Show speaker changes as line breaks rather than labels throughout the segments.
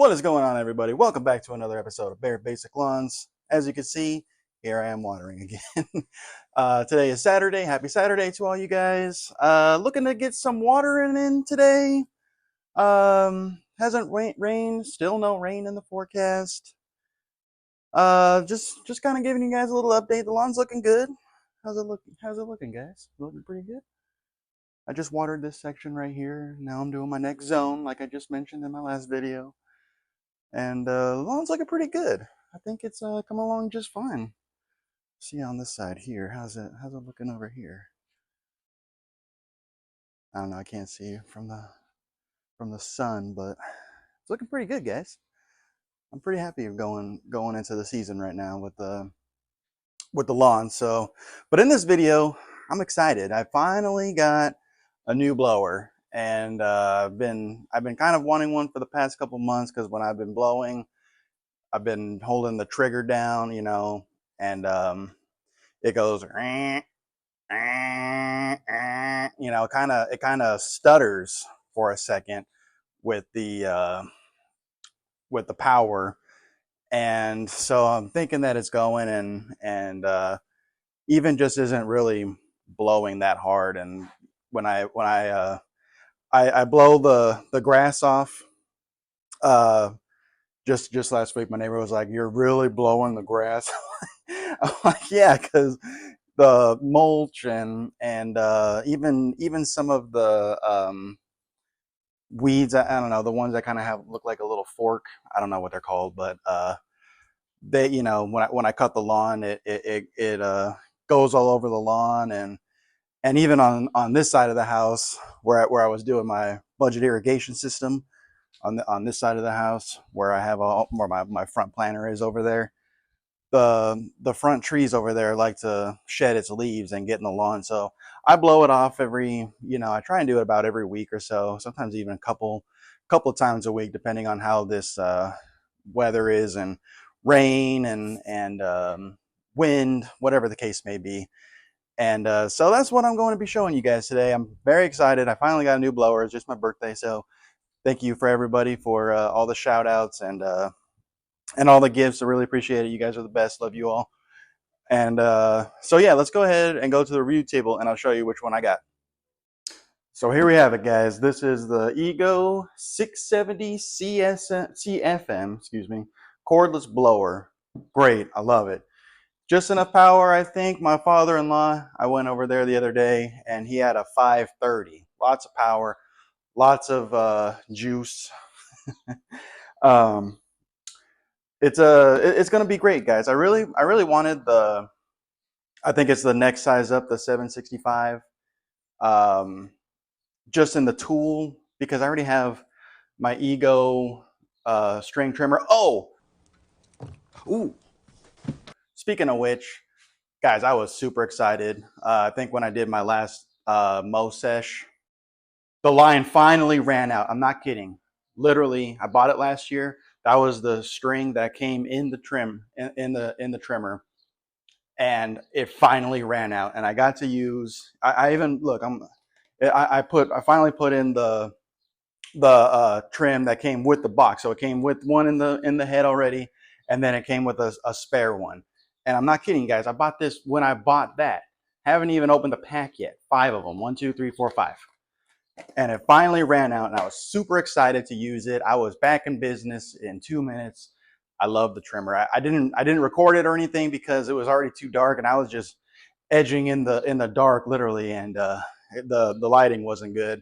What is going on, everybody? Welcome back to another episode of Bare Basic Lawns. As you can see, here I am watering again. Today is Saturday. Happy Saturday to all you guys. Looking to get some watering in today. Hasn't rained, still no rain in the forecast. Just kind of giving you guys a little update. The lawn's looking good. How's it looking, guys? Looking pretty good. I just watered this section right here. Now I'm doing my next zone, like I just mentioned in my last video. And the lawn's looking pretty good. I think it's come along just fine. See on this side here, how's it looking over here? I don't know, I can't see from the sun, but it's looking pretty good, guys. I'm pretty happy going into the season right now with the lawn. So, but in this video, I'm excited. I finally got a new blower, and I've been kind of wanting one for the past couple months, because when I've been blowing, I've been holding the trigger down, you know, and it goes, you know, it kind of stutters for a second with the power, and so I'm thinking that it's going and even just isn't really blowing that hard. And when I blow the grass off, just last week, my neighbor was like, "You're really blowing the grass." I'm like, "Yeah, because the mulch and even some of the weeds, I don't know, the ones that kind of look like a little fork. I don't know what they're called, but they, you know, when I cut the lawn, it goes all over the lawn, and even on this side of the house where I was doing my budget irrigation system, on this side of the house where I have where my front planter is over there, the front trees over there like to shed its leaves and get in the lawn. So I blow it off every, you know, I try and do it about every week or so, sometimes even a couple of times a week, depending on how this weather is, and rain and wind, whatever the case may be. And so that's what I'm going to be showing you guys today. I'm very excited. I finally got a new blower. It's just my birthday, so thank you for everybody for all the shout outs and all the gifts. I really appreciate it. You guys are the best. Love you all. And so yeah, let's go ahead and go to the review table, and I'll show you which one I got. So here we have it, guys. This is the Ego 670 CFM, excuse me, cordless blower. Great, I love it. Just enough power, I think. My father-in-law, I went over there the other day, and he had a 530. Lots of power, lots of juice. It's going to be great, guys. I really wanted I think it's the next size up, the 765, just in the tool, because I already have my Ego string trimmer. Oh, ooh. Speaking of which, guys, I was super excited. I think when I did my last mow sesh, the line finally ran out. I'm not kidding. Literally, I bought it last year. That was the string that came in the trim, in the trimmer, and it finally ran out. And I got to use. I even look. I finally put in the trim that came with the box. So it came with one in the head already, and then it came with a spare one. And I'm not kidding, guys. I bought this when I bought that. Haven't even opened the pack yet. 5 of them. 1, 2, 3, 4, 5. And it finally ran out, and I was super excited to use it. I was back in business in 2 minutes. I love the trimmer. I didn't record it or anything because it was already too dark, and I was just edging in the dark, literally, and the lighting wasn't good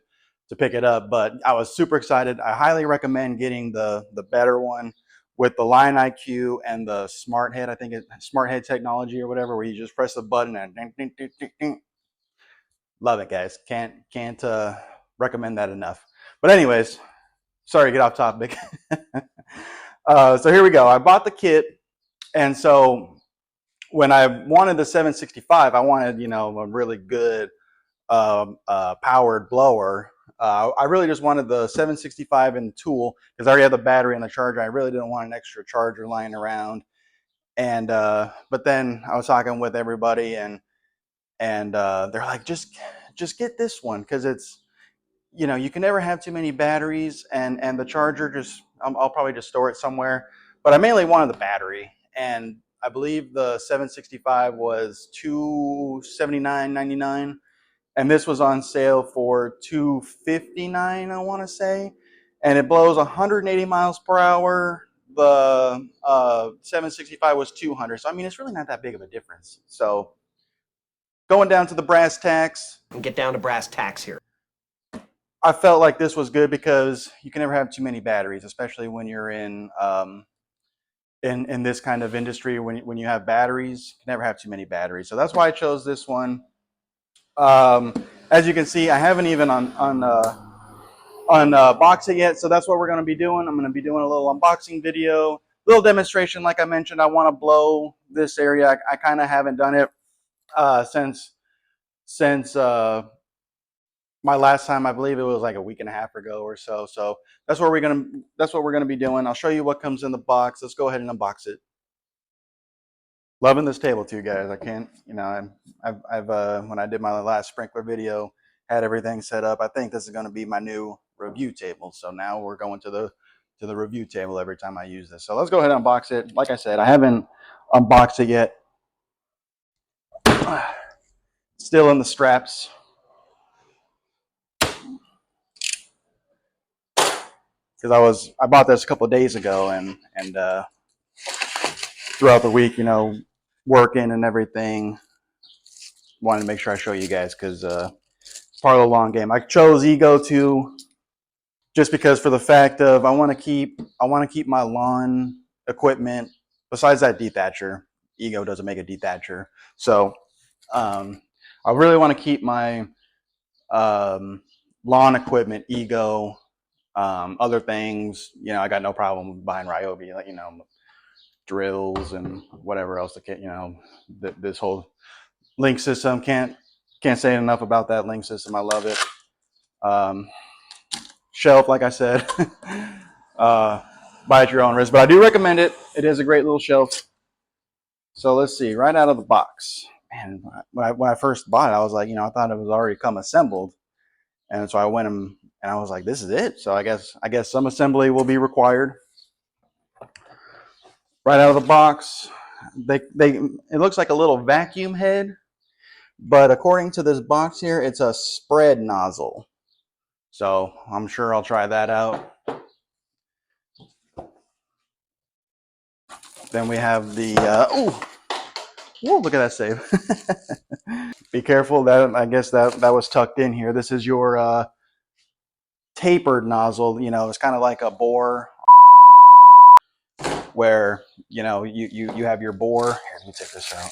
to pick it up. But I was super excited. I highly recommend getting the better one with the Line IQ and the Smart Head. I think it's Smart Head technology or whatever, where you just press the button and ding, ding, ding, ding, ding. Love it, guys. Can't recommend that enough. But anyways, sorry to get off topic. So here we go. I bought the kit, and so when I wanted the 765, I wanted, you know, a really good powered blower. I really just wanted the 765 in the tool because I already had the battery and the charger. I really didn't want an extra charger lying around. And but then I was talking with everybody, and they're like, just get this one, because it's, you know, you can never have too many batteries, and the charger just, I'll probably just store it somewhere. But I mainly wanted the battery, and I believe the 765 was $279.99, and this was on sale for $259, I want to say, and it blows 180 miles per hour. The 765 was 200, so I mean it's really not that big of a difference. So going down to the brass tacks,
and get down to brass tacks here.
I felt like this was good because you can never have too many batteries, especially when you're in this kind of industry. When you have batteries, you can never have too many batteries. So that's why I chose this one. As you can see, I haven't even unboxed it yet. So that's what we're going to be doing. I'm going to be doing a little unboxing video, little demonstration. Like I mentioned, I want to blow this area. I kind of haven't done it since my last time. I believe it was like a week and a half ago or so. So that's what we're gonna be doing. I'll show you what comes in the box. Let's go ahead and unbox it. Loving this table too, guys. I can't, you know, I've when I did my last sprinkler video, had everything set up. I think this is going to be my new review table. So now we're going to the review table every time I use this. So let's go ahead and unbox it. Like I said, I haven't unboxed it yet. Still in the straps. Because I bought this a couple of days ago, and throughout the week, you know, working and everything, wanted to make sure I show you guys because it's part of the long game. I chose Ego too, just because for the fact of I want to keep my lawn equipment. Besides that dethatcher, Ego doesn't make a dethatcher, so I really want to keep my lawn equipment Ego. Other things, you know, I got no problem buying Ryobi, like, you know, drills and whatever else. You know, this whole link system, can't say enough about that link system. I love it. Shelf, like I said, buy at your own risk, but I do recommend it. It is a great little shelf. So let's see, right out of the box, man. When I first bought it, I was like, you know, I thought it was already come assembled, and so I went and I was like, this is it. So I guess some assembly will be required. Right out of the box, it looks like a little vacuum head, but according to this box here, it's a spread nozzle. So I'm sure I'll try that out. Then we have the look at that save. Be careful, that I guess that was tucked in here. This is your tapered nozzle. You know, it's kind of like a bore, where, you know, you have your bore. Here, let me take this out.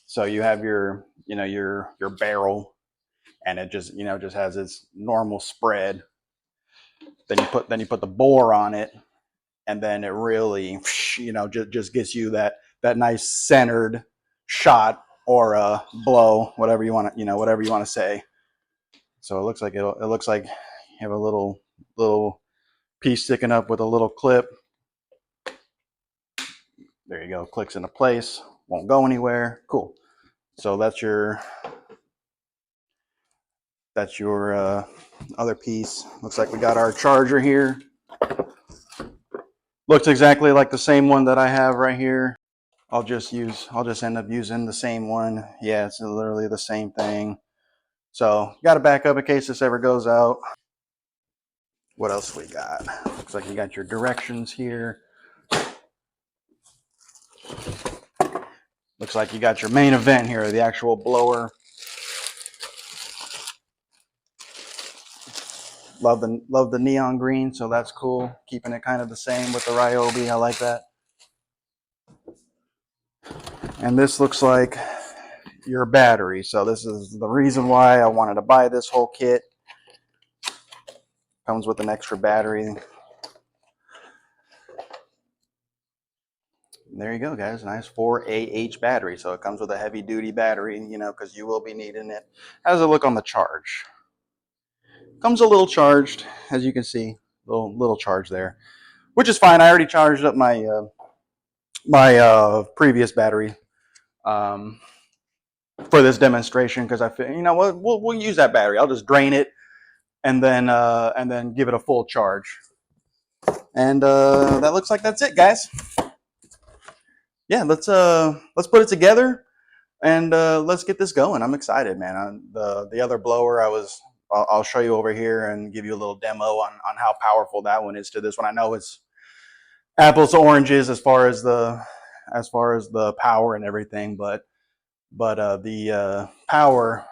So you have your, you know, your barrel, and it just, you know, just has its normal spread. Then you put the bore on it, and then it really, you know, just gets you that nice centered shot or a blow, whatever you want to, you know, whatever you want to say. So it looks like it looks like you have a little piece sticking up with a little clip. There you go, clicks into place, won't go anywhere. Cool. So that's your other piece. Looks like we got our charger here. Looks exactly like the same one that I have right here. I'll just end up using the same one. Yeah, it's literally the same thing. So got to back up in case this ever goes out. What else we got? Looks like you got your directions here. Looks like you got your main event here, the actual blower. Love the neon green, so that's cool. Keeping it kind of the same with the Ryobi. I like that. And this looks like your battery. So this is the reason why I wanted to buy this whole kit. Comes with an extra battery. There you go, guys. Nice 4AH battery. So it comes with a heavy duty battery, you know, because you will be needing it. How does it look on the charge? Comes a little charged, as you can see, little charge there, which is fine. I already charged up my previous battery for this demonstration, because I feel, you know what, we'll use that battery. I'll just drain it and then give it a full charge. And that looks like that's it, guys. Yeah, let's put it together and let's get this going. I'm excited, man. The other blower I'll show you over here and give you a little demo on how powerful that one is to this one. I know it's apples to oranges as far as the power and everything, but the power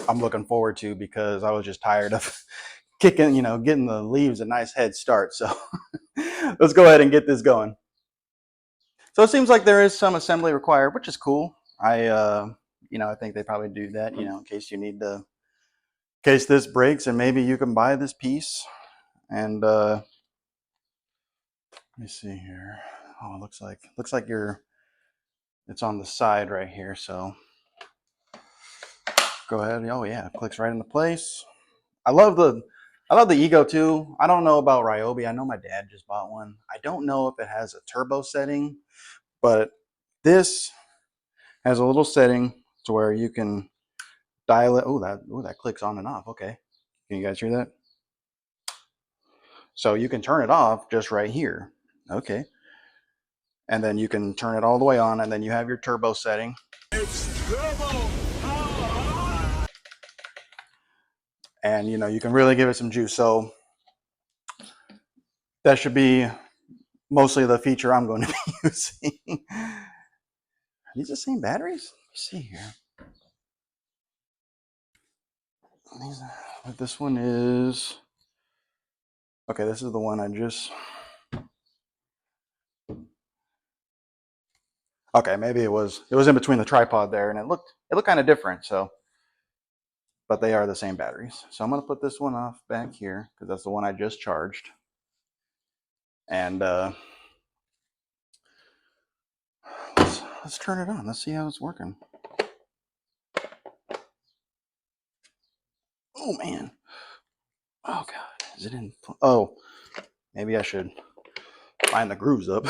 I'm looking forward to, because I was just tired of getting the leaves a nice head start. So let's go ahead and get this going. So it seems like there is some assembly required, which is cool. I think they probably do that, in case you need to, in case this breaks, and maybe you can buy this piece. And let me see here. Oh, it looks like it's on the side right here. So go ahead. Oh yeah, it clicks right into place. I love the Ego too. I don't know about Ryobi. I know my dad just bought one. I don't know if it has a turbo setting, but this has a little setting to where you can dial it. Oh, that clicks on and off. Okay. Can you guys hear that? So you can turn it off just right here. Okay. And then you can turn it all the way on, and then you have your turbo setting. It's turbo power. And you can really give it some juice. So that should be mostly the feature I'm going to be using. Are these the same batteries? Let's see here. This one is, okay, this is the one I just, okay, maybe it was in between the tripod there, and it looked kind of different. So, but they are the same batteries. So I'm going to put this one off back here, because that's the one I just charged. And let's turn it on. Let's see how it's working. Oh man. Oh god. Is it in? Oh, maybe I should line the grooves up.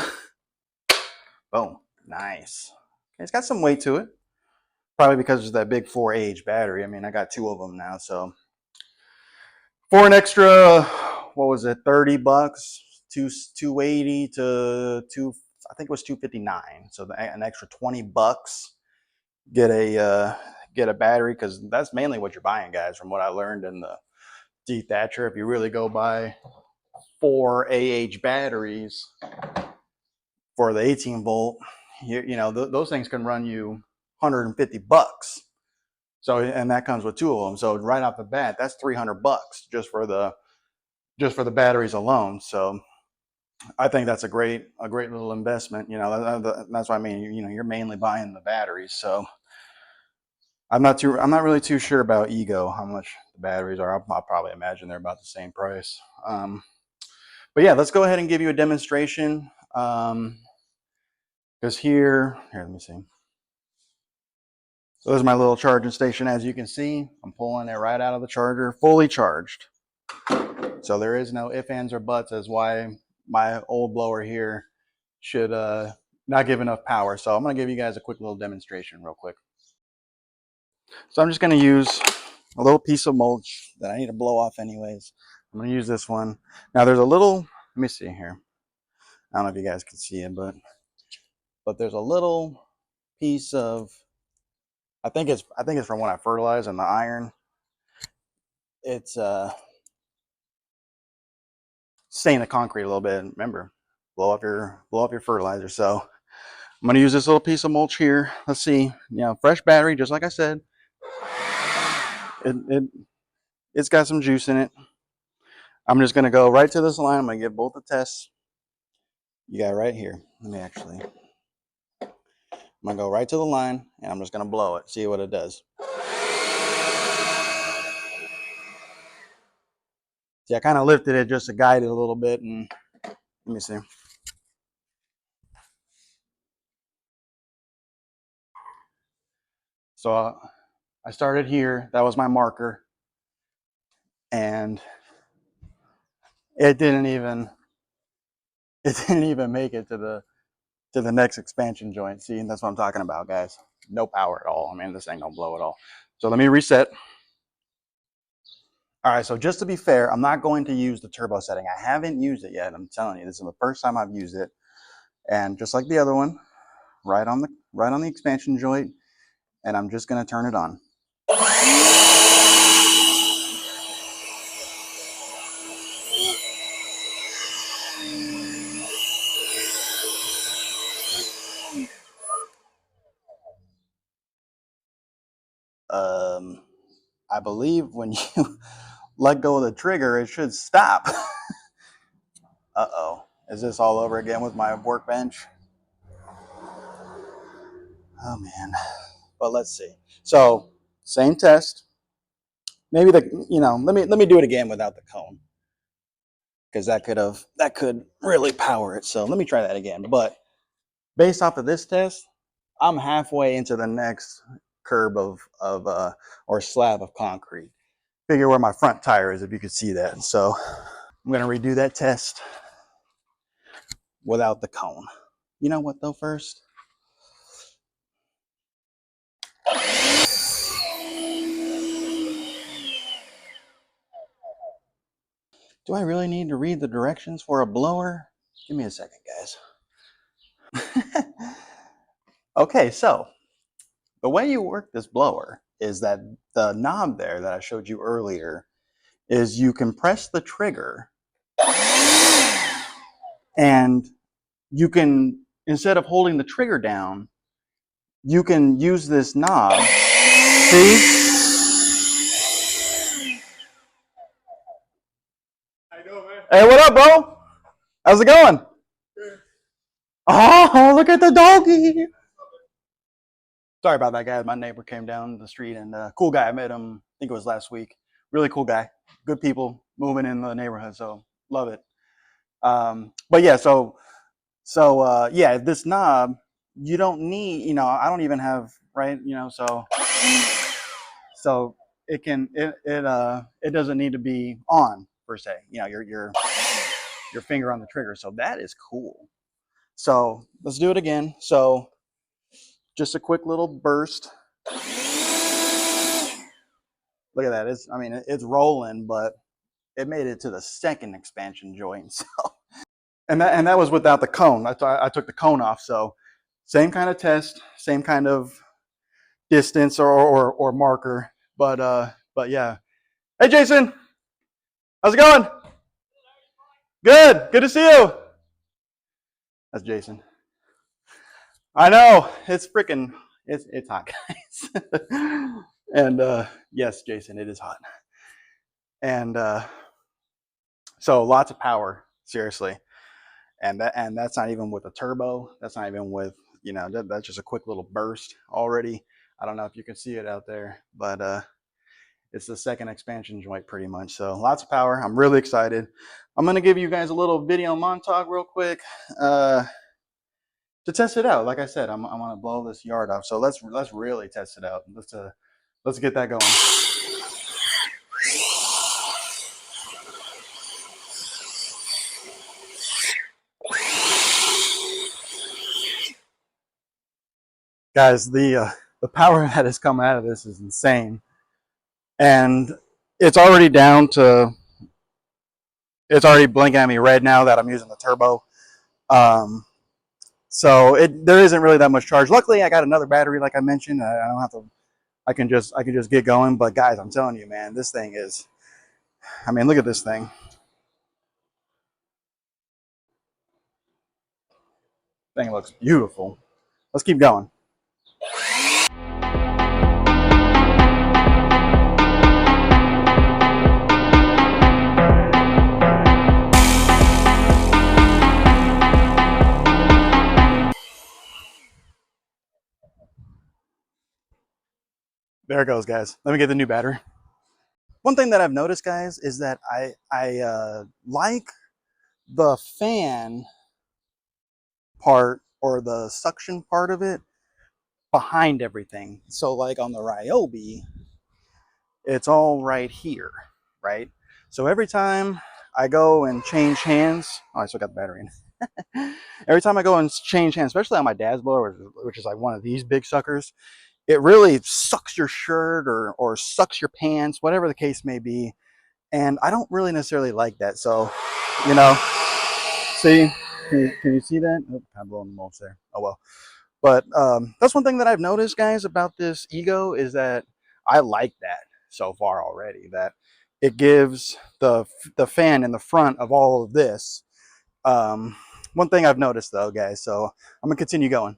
Boom. Nice. Okay, it's got some weight to it. Probably because of that big 4Ah battery. I mean, I got 2 of them now, so for an extra, what was it, $30, 280 to I think it was $259. So an extra $20, get a battery, because that's mainly what you're buying, guys. From what I learned in the dethatcher, if you really go buy 4Ah batteries for the 18 volt, those things can run you $150. So, and that comes with 2 of them. So right off the bat, that's $300 just for the batteries alone. So I think that's a great little investment. That's what I mean. You're mainly buying the batteries. So I'm not really too sure about Ego, how much the batteries are. I'll probably imagine they're about the same price. But yeah, let's go ahead and give you a demonstration. Because here, let me see. So there's my little charging station. As you can see, I'm pulling it right out of the charger, fully charged. So there is no ifs, ands, or buts as why my old blower here should not give enough power. So I'm going to give you guys a quick little demonstration real quick. So I'm just going to use a little piece of mulch that I need to blow off anyways. I'm going to use this one. Now there's a little, let me see here. I don't know if you guys can see it, but there's a little piece of, I think it's from when I fertilize and the iron. It's stain the concrete a little bit. Remember, blow up your fertilizer. So I'm going to use this little piece of mulch here. Let's see, fresh battery, just like I said. It's got some juice in it. I'm just going to go right to this line. I'm going to give both the tests. You got it right here. I'm going to go right to the line, and I'm just going to blow it, see what it does. See, I kind of lifted it just to guide it a little bit, and let me see. So I started here. That was my marker, and it didn't even make it to the next expansion joint. See, that's what I'm talking about, guys. No power at all. I mean, this thing don't blow at all. So let me reset. All right, so just to be fair, I'm not going to use the turbo setting. I haven't used it yet. I'm telling you, this is the first time I've used it. And just like the other one, right on the expansion joint, and I'm just gonna turn it on. I believe when you let go of the trigger, it should stop. Uh-oh. Is this all over again with my workbench? Oh man. But let's see. So same test. Maybe let me do it again without the cone. Because that could really power it. So let me try that again. But based off of this test, I'm halfway into the next curb or slab of concrete. Figure where my front tire is if you could see that. So I'm gonna redo that test without the cone. You know what though, first? Do I really need to read the directions for a blower? Give me a second, guys. Okay, so the way you work this blower is that the knob there that I showed you earlier is you can press the trigger and you can, instead of holding the trigger down, you can use this knob. See? Hey, what up, bro? How's it going? Oh, look at the doggy. Sorry about that, guys. My neighbor came down the street and cool guy. I met him, I think it was last week. Really cool guy. Good people moving in the neighborhood. So love it. But yeah, yeah, this knob, you don't need, I don't even have, right, so it doesn't need to be on per se, your finger on the trigger. So that is cool. So let's do it again. So just a quick little burst. Look at that. It's rolling, but it made it to the second expansion joint. So, and that was without the cone. I took the cone off. So same kind of test, same kind of distance or marker. But yeah. Hey, Jason, how's it going? Good. Good to see you. That's Jason. I know it's hot, guys. And yes, Jason, it is hot. And so lots of power, seriously. And that's not even with a turbo. That's not even with, that's just a quick little burst already. I don't know if you can see it out there, but it's the second expansion joint pretty much. So lots of power. I'm really excited. I'm going to give you guys a little video montage real quick to test it out. Like I said, I'm going to blow this yard off. So let's really test it out. Let's get that going. Guys, the power that is coming out of this is insane. And it's already down to, it's already blinking at me red now that I'm using the turbo. So there isn't really that much charge. Luckily, I got another battery, like I mentioned. I don't have to, I can just get going. But guys, I'm telling you, man, this thing is, look at this thing. Thing looks beautiful. Let's keep going. There it goes, guys. Let me get the new battery. One thing that I've noticed, guys, is that I like the fan part or the suction part of it behind everything. So like on the Ryobi, it's all right here, right? So every time I go and change hands, oh, I still got the battery in. Every time I go and change hands, especially on my dad's blower, which is like one of these big suckers, it really sucks your shirt or sucks your pants, whatever the case may be. And I don't really necessarily like that. So, you know, see, can you see that? Oh, I'm blowing the mulch there. Oh well. But that's one thing that I've noticed, guys, about this Ego is that I like that so far already. That it gives the fan in the front of all of this. One thing I've noticed though, guys. So I'm gonna continue going.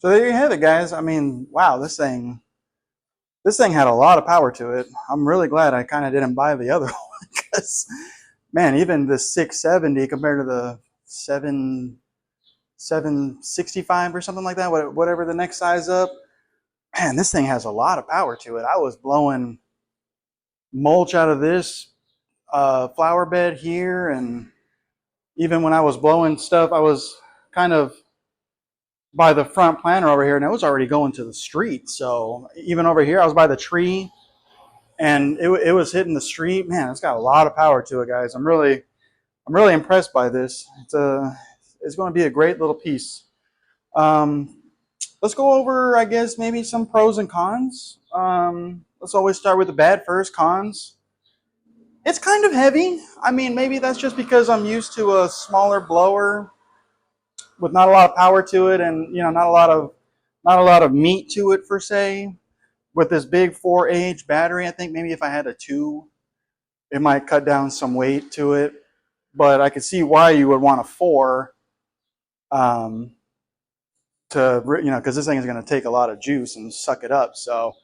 So there you have it, guys. I mean, wow, this thing had a lot of power to it. I'm really glad I kind of didn't buy the other one because, man, even the 670 compared to the 765 or something like that, whatever the next size up, man, this thing has a lot of power to it. I was blowing mulch out of this flower bed here, and even when I was blowing stuff, I was kind of by the front planter over here, and it was already going to the street. So even over here, I was by the tree, and it was hitting the street. Man, it's got a lot of power to it, guys. I'm really impressed by this. It's going to be a great little piece. Let's go over, I guess, maybe some pros and cons. Let's always start with the bad first. Cons. It's kind of heavy. I mean, maybe that's just because I'm used to a smaller blower with not a lot of power to it, and you know, not a lot of meat to it per se. With this big 4Ah battery, I think maybe if I had a 2, it might cut down some weight to it. But I could see why you would want a 4, to because this thing is going to take a lot of juice and suck it up. So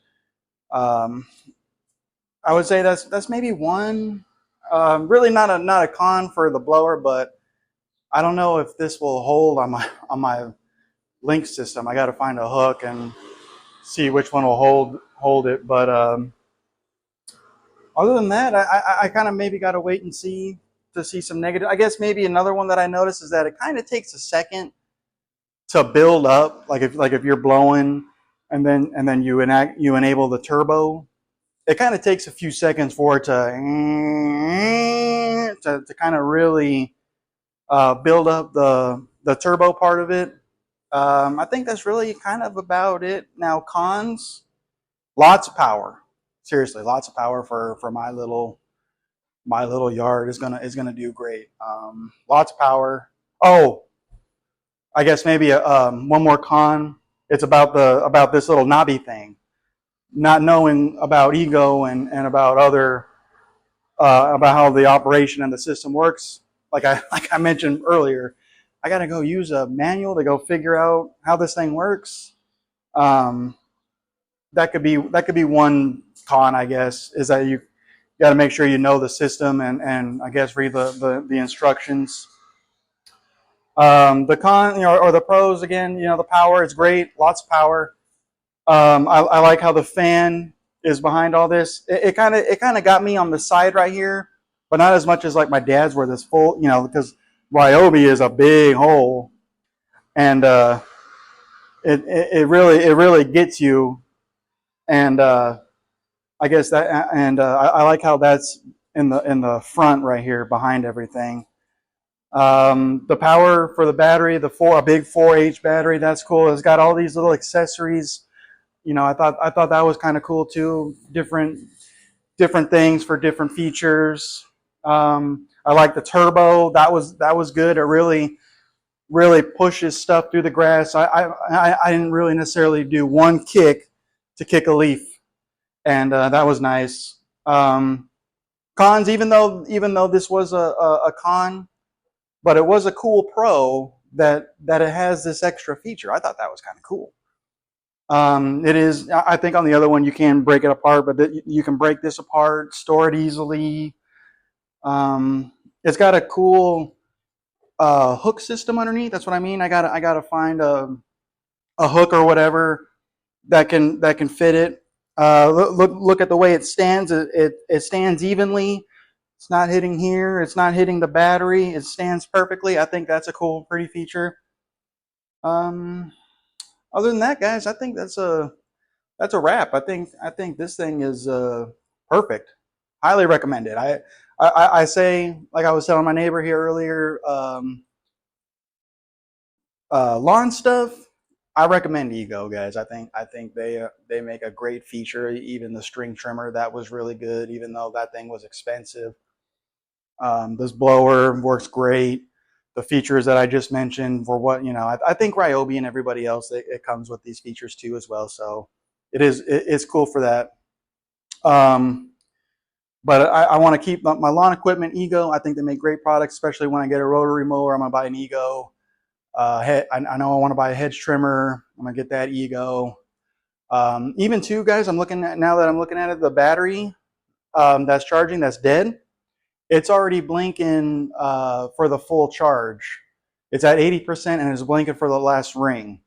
I would say that's maybe one. Really not a con for the blower, but I don't know if this will hold on my link system. I got to find a hook and see which one will hold it. But other than that, I kind of maybe got to wait and see to see some negative. I guess maybe another one that I noticed is that it kind of takes a second to build up. Like if you're blowing and then you enable the turbo, it kind of takes a few seconds for it to kind of really build up the turbo part of it. I think that's really kind of about it. Now, cons, lots of power. Seriously, lots of power for my little yard is gonna do great. Lots of power. Oh, I guess maybe one more con. It's about this little knobby thing. Not knowing about Ego and about other about how the operation and the system works. Like I mentioned earlier, I got to go use a manual to go figure out how this thing works. That could be one con, I guess, is that you got to make sure you know the system and I guess read the instructions. The con, or the pros again, the power is great, lots of power. I like how the fan is behind all this. It kind of got me on the side right here, but not as much as like my dad's where this full, because Ryobi is a big hole, and it really gets you. And I guess that, and I like how that's in the front right here behind everything. The power for the battery, a big 4H battery, that's cool. It's got all these little accessories. I thought that was kind of cool too. Different things for different features. I like the turbo. That was good. It really really pushes stuff through the grass. I didn't really necessarily do one kick to kick a leaf, and that was nice. Cons, even though this was a con, but it was a cool pro that it has this extra feature. I thought that was kind of cool. It is, I think on the other one you can break it apart, but you can break this apart, store it easily. It's got a cool hook system underneath. That's what I mean. I gotta find a hook or whatever that can fit it. Look at the way it stands. It stands evenly. It's not hitting here. It's not hitting the battery. It stands perfectly. I think that's a cool, pretty feature. Other than that, guys, I think that's a wrap. I think this thing is perfect. Highly recommended. I say, like I was telling my neighbor here earlier, lawn stuff. I recommend Ego, guys. I think they make a great feature. Even the string trimmer, that was really good, even though that thing was expensive. This blower works great. The features that I just mentioned for what, I think Ryobi and everybody else, it comes with these features too as well. So it's cool for that. But I want to keep my lawn equipment Ego. I think they make great products, especially when I get a rotary mower. I'm gonna buy an Ego. I know I want to buy a hedge trimmer. I'm gonna get that Ego. Even too, guys, now that I'm looking at it, the battery that's charging, that's dead. It's already blinking for the full charge. It's at 80% and it's blinking for the last ring.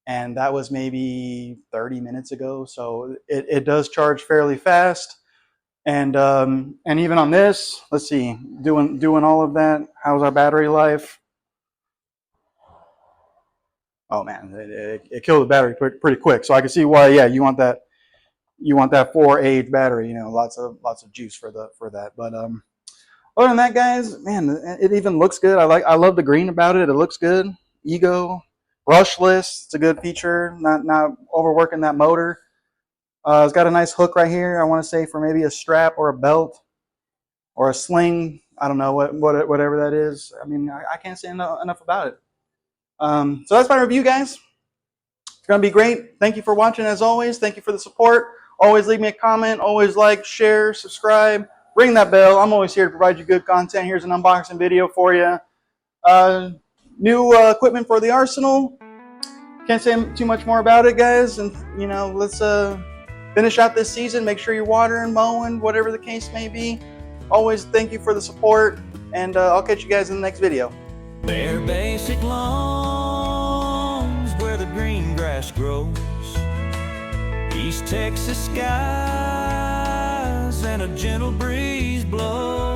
And that was maybe 30 minutes ago. So it does charge fairly fast. And even on this, let's see, doing all of that. How's our battery life? Oh man, it killed the battery pretty quick. So I can see why. Yeah, you want that 4-age battery. Lots of juice for that. But other than that, guys, man, it even looks good. I love the green about it. It looks good. Ego, brushless. It's a good feature. Not overworking that motor. It's got a nice hook right here. I want to say for maybe a strap or a belt or a sling. I don't know whatever that is. I mean, I can't say enough about it. So that's my review, guys. It's gonna be great. Thank you for watching as always. Thank you for the support. Always leave me a comment. Always like, share, subscribe. Ring that bell. I'm always here to provide you good content. Here's an unboxing video for you. New equipment for the arsenal. Can't say too much more about it, guys. And let's finish out this season. Make sure you're watering, mowing, whatever the case may be. Always thank you for the support, and I'll catch you guys in the next video.
Bare basic lawns where the green grass grows, East Texas skies and a gentle breeze blows.